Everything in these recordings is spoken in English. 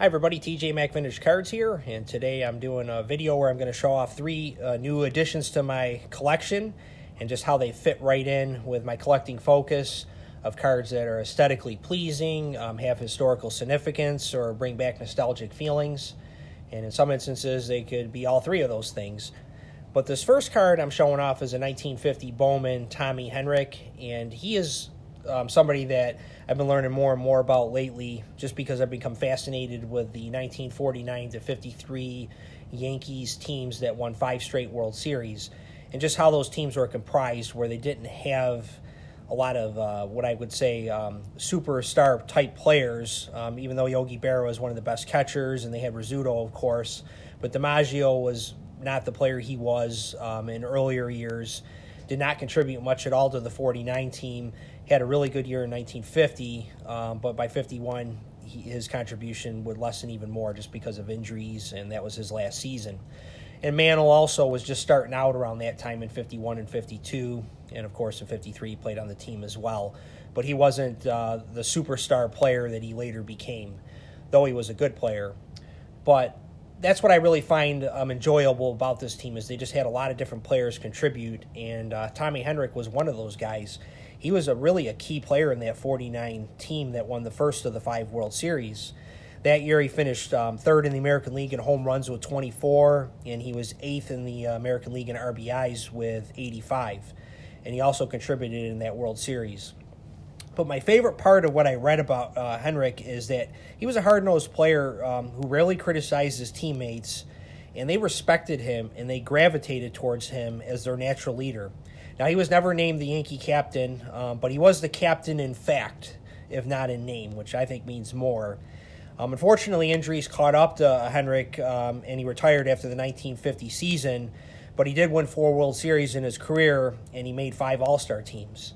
Hi everybody, TJ Mac Vintage Cards here, and today I'm doing a video where I'm going to show off three new additions to my collection and just how they fit right in with my collecting focus of cards that are aesthetically pleasing, have historical significance, or bring back nostalgic feelings. And in some instances, they could be all three of those things. But this first card I'm showing off is a 1950 Bowman Tommy Henrich, and he is somebody that I've been learning more and more about lately just because I've become fascinated with the 1949 to 53 Yankees teams that won 5 straight World Series and just how those teams were comprised, where they didn't have a lot of what I would say superstar type players, even though Yogi Berra was one of the best catchers and they had Rizzuto, of course, but DiMaggio was not the player he was in earlier years, did not contribute much at all to the 49 team. Had a really good year in 1950, but by 51, his contribution would lessen even more just because of injuries, and that was his last season. And Mantle also was just starting out around that time in 51 and 52, and of course in 53 he played on the team as well. But he wasn't the superstar player that he later became, though he was a good player. But that's what I really find enjoyable about this team is they just had a lot of different players contribute, and Tommy Henrich was one of those guys. He was really a key player in that 49 team that won the first of the 5 World Series. That year he finished third in the American League in home runs with 24, and he was 8th in the American League in RBIs with 85. And he also contributed in that World Series. But my favorite part of what I read about Henrich is that he was a hard-nosed player who rarely criticized his teammates, and they respected him, and they gravitated towards him as their natural leader. Now, he was never named the Yankee captain, but he was the captain in fact, if not in name, which I think means more. Unfortunately, injuries caught up to Henrich, and he retired after the 1950 season, but he did win 4 World Series in his career, and he made 5 All-Star teams.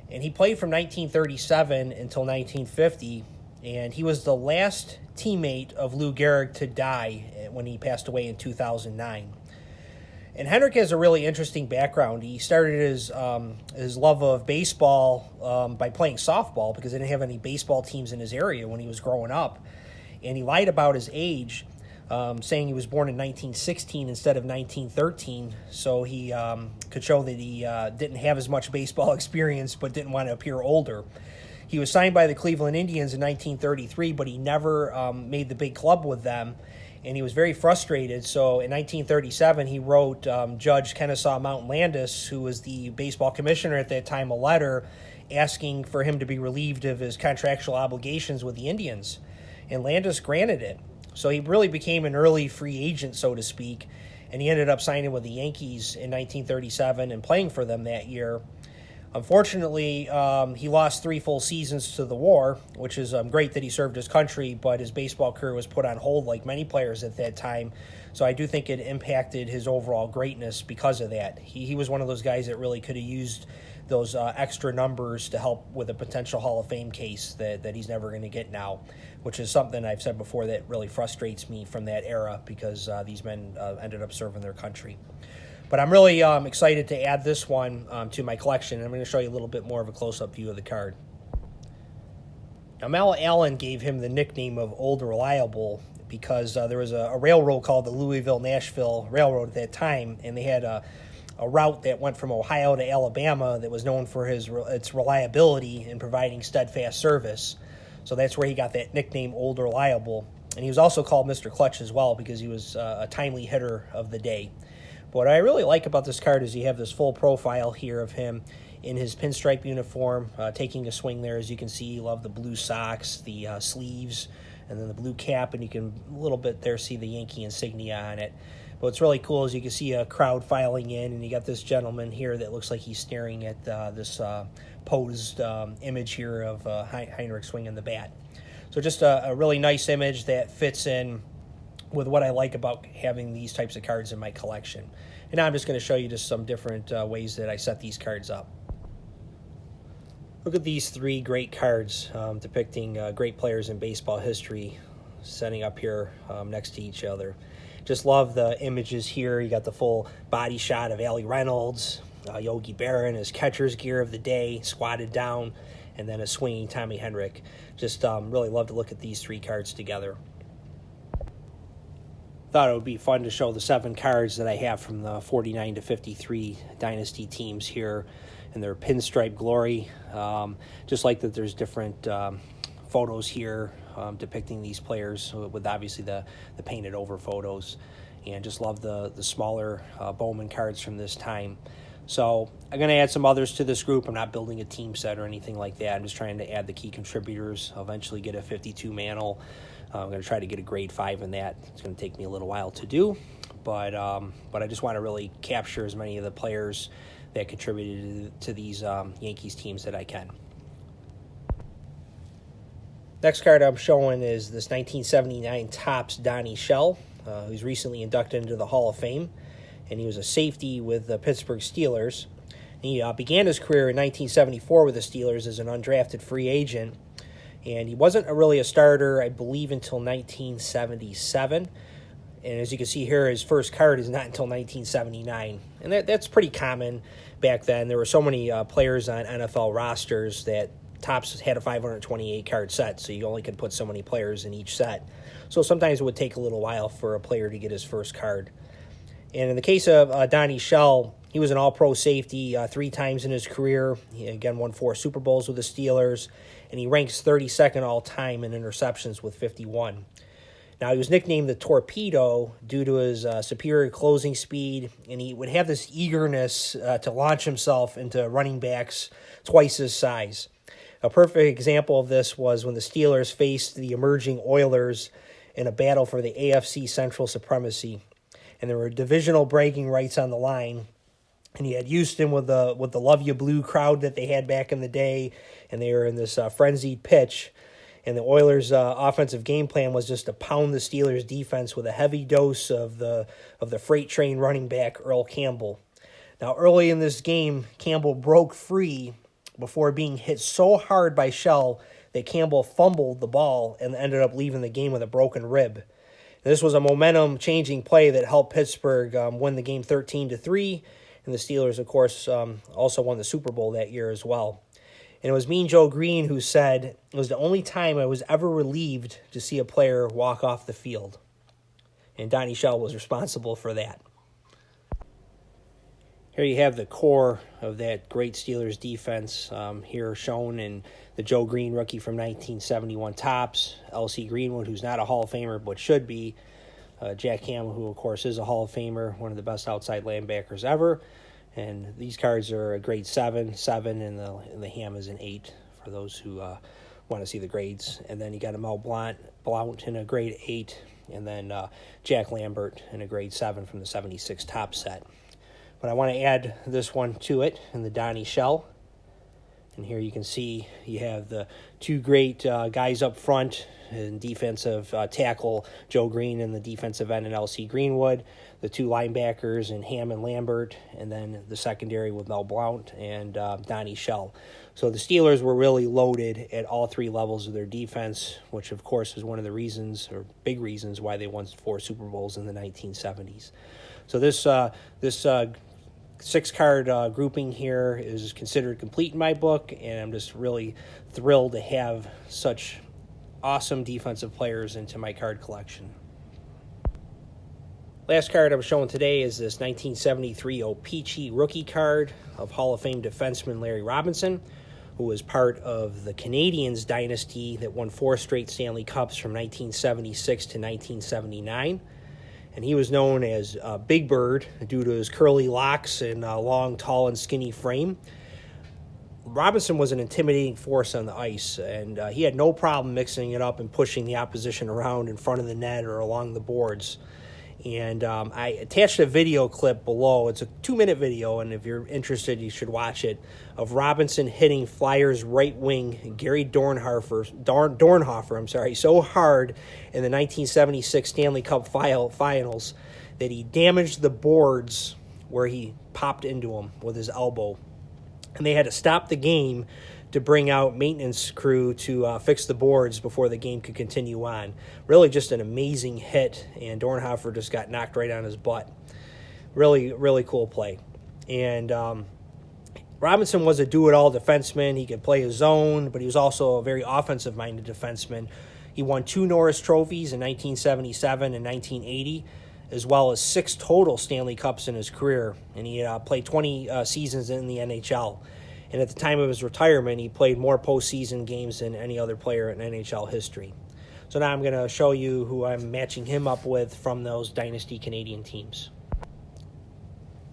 And he played from 1937 until 1950, and he was the last teammate of Lou Gehrig to die when he passed away in 2009. And Henrich has a really interesting background. He started his love of baseball by playing softball because they didn't have any baseball teams in his area when he was growing up. And he lied about his age, saying he was born in 1916 instead of 1913, so he could show that he didn't have as much baseball experience but didn't want to appear older. He was signed by the Cleveland Indians in 1933, but he never made the big club with them, and he was very frustrated. So in 1937, he wrote Judge Kennesaw Mountain Landis, who was the baseball commissioner at that time, a letter asking for him to be relieved of his contractual obligations with the Indians, and Landis granted it. So he really became an early free agent, so to speak, and he ended up signing with the Yankees in 1937 and playing for them that year. Unfortunately, he lost 3 full seasons to the war, which is great that he served his country, but his baseball career was put on hold like many players at that time. So I do think it impacted his overall greatness because of that. He was one of those guys that really could have used those extra numbers to help with a potential Hall of Fame case that he's never going to get now, which is something I've said before that really frustrates me from that era because these men ended up serving their country. But I'm really excited to add this one to my collection. I'm going to show you a little bit more of a close-up view of the card. Now, Mel Allen gave him the nickname of Old Reliable because there was a railroad called the Louisville-Nashville Railroad at that time, and they had a route that went from Ohio to Alabama that was known for its reliability in providing steadfast service. So that's where he got that nickname, Old Reliable. And he was also called Mr. Clutch as well because he was a timely hitter of the day. But what I really like about this card is you have this full profile here of him in his pinstripe uniform, taking a swing there. As you can see, you love the blue socks, the sleeves, and then the blue cap, and you can a little bit there see the Yankee insignia on it. But what's really cool is you can see a crowd filing in, and you got this gentleman here that looks like he's staring at this posed image here of Henrich swinging the bat. So just a really nice image that fits in with what I like about having these types of cards in my collection. And now I'm just going to show you just some different ways that I set these cards up. Look at these 3 great cards depicting great players in baseball history setting up here next to each other. Just love the images here. You got the full body shot of Allie Reynolds, Yogi Berra in his catcher's gear of the day, squatted down, and then a swinging Tommy Henrich. Just really love to look at these 3 cards together. thought it would be fun to show the 7 cards that I have from the 49 to 53 dynasty teams here in their pinstripe glory. Just like that there's different photos here depicting these players with obviously the painted over photos, and just love the smaller Bowman cards from this time. So I'm going to add some others to this group. I'm not building a team set or anything like that. I'm just trying to add the key contributors. I'll eventually get a 52 mantle. I'm going to try to get a grade 5 in that. It's going to take me a little while to do, but I just want to really capture as many of the players that contributed to these Yankees teams that I can. Next card I'm showing is this 1979 Topps Donnie Shell, who's recently inducted into the Hall of Fame, and he was a safety with the Pittsburgh Steelers. He began his career in 1974 with the Steelers as an undrafted free agent, and he wasn't really a starter, I believe, until 1977. And as you can see here, his first card is not until 1979, and that's pretty common back then. There were so many players on NFL rosters that Topps had a 528 card set, so you only could put so many players in each set. So sometimes it would take a little while for a player to get his first card. And in the case of Donnie Shell, he was an all-pro safety 3 times in his career. He again won 4 Super Bowls with the Steelers, and he ranks 32nd all-time in interceptions with 51. Now, he was nicknamed the Torpedo due to his superior closing speed, and he would have this eagerness to launch himself into running backs twice his size. A perfect example of this was when the Steelers faced the emerging Oilers in a battle for the AFC Central supremacy, and there were divisional bragging rights on the line. And you had Houston with the Love You Blue crowd that they had back in the day, and they were in this frenzied pitch. And the Oilers' offensive game plan was just to pound the Steelers' defense with a heavy dose of the freight train running back Earl Campbell. Now, early in this game, Campbell broke free before being hit so hard by Shell that Campbell fumbled the ball and ended up leaving the game with a broken rib. This was a momentum-changing play that helped Pittsburgh win the game 13-3, and the Steelers, of course, also won the Super Bowl that year as well. And it was Mean Joe Green who said, "It was the only time I was ever relieved to see a player walk off the field." And Donnie Shell was responsible for that. Here you have the core of that great Steelers defense here shown in the Joe Green rookie from 1971 Topps, L.C. Greenwood, who's not a Hall of Famer but should be, Jack Ham, who of course is a Hall of Famer, one of the best outside linebackers ever, and these cards are a grade 7, and the Ham is an 8 for those who want to see the grades. And then you got a Mel Blount in a grade 8, and then Jack Lambert in a grade 7 from the 76 Topps set. But I want to add this one to it in the Donnie Shell. And here you can see you have the 2 great guys up front in defensive tackle, Joe Green, and the defensive end, and L.C. Greenwood, the 2 linebackers in Ham and Lambert, and then the secondary with Mel Blount and Donnie Shell. So the Steelers were really loaded at all 3 levels of their defense, which of course is one of the reasons, or big reasons, why they won 4 Super Bowls in the 1970s. So this 6-card grouping here is considered complete in my book, and I'm just really thrilled to have such awesome defensive players into my card collection. Last card I'm showing today is this 1973 O-Pee-Chee rookie card of Hall of Fame defenseman Larry Robinson, who was part of the Canadiens dynasty that won 4 straight Stanley Cups from 1976 to 1979. And he was known as Big Bird due to his curly locks and long, tall, and skinny frame. Robinson was an intimidating force on the ice, and he had no problem mixing it up and pushing the opposition around in front of the net or along the boards. And I attached a video clip below. It's a 2-minute video, and if you're interested, you should watch it, of Robinson hitting Flyers right wing Gary Dornhofer, so hard in the 1976 Stanley Cup finals that he damaged the boards where he popped into them with his elbow. And they had to stop the game to bring out maintenance crew to fix the boards before the game could continue on. Really just an amazing hit, and Dornhofer just got knocked right on his butt. Really, really cool play. And Robinson was a do-it-all defenseman. He could play his zone, but he was also a very offensive-minded defenseman. He won 2 Norris trophies in 1977 and 1980. as well as 6 total Stanley Cups in his career. And he played 20 seasons in the NHL. And at the time of his retirement, he played more postseason games than any other player in NHL history. So now I'm going to show you who I'm matching him up with from those Dynasty Canadian teams.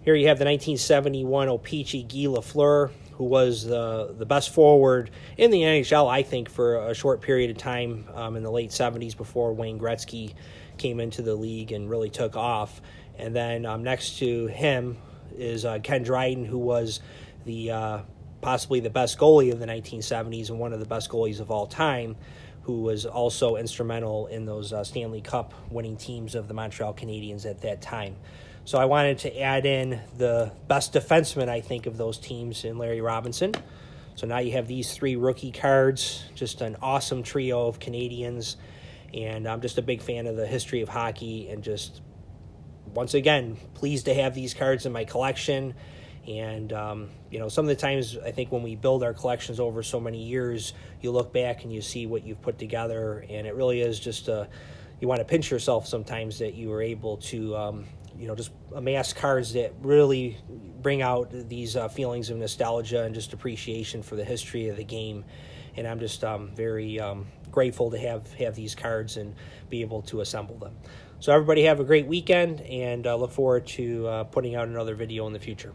Here you have the 1971 O-Pee-Chee Guy Lafleur, who was the best forward in the NHL, I think, for a short period of time in the late 70s before Wayne Gretzky came into the league and really took off. And then next to him is Ken Dryden, who was the possibly the best goalie of the 1970s and one of the best goalies of all time, who was also instrumental in those Stanley Cup winning teams of the Montreal Canadiens at that time. So I wanted to add in the best defenseman, I think, of those teams in Larry Robinson. So now you have these 3 rookie cards, just an awesome trio of Canadians. And I'm just a big fan of the history of hockey, and just, once again, pleased to have these cards in my collection. And, some of the times I think when we build our collections over so many years, you look back and you see what you've put together, and it really is just you want to pinch yourself sometimes that you were able to, just amass cards that really bring out these feelings of nostalgia and just appreciation for the history of the game. And I'm just very grateful to have these cards and be able to assemble them. So everybody have a great weekend, and look forward to putting out another video in the future.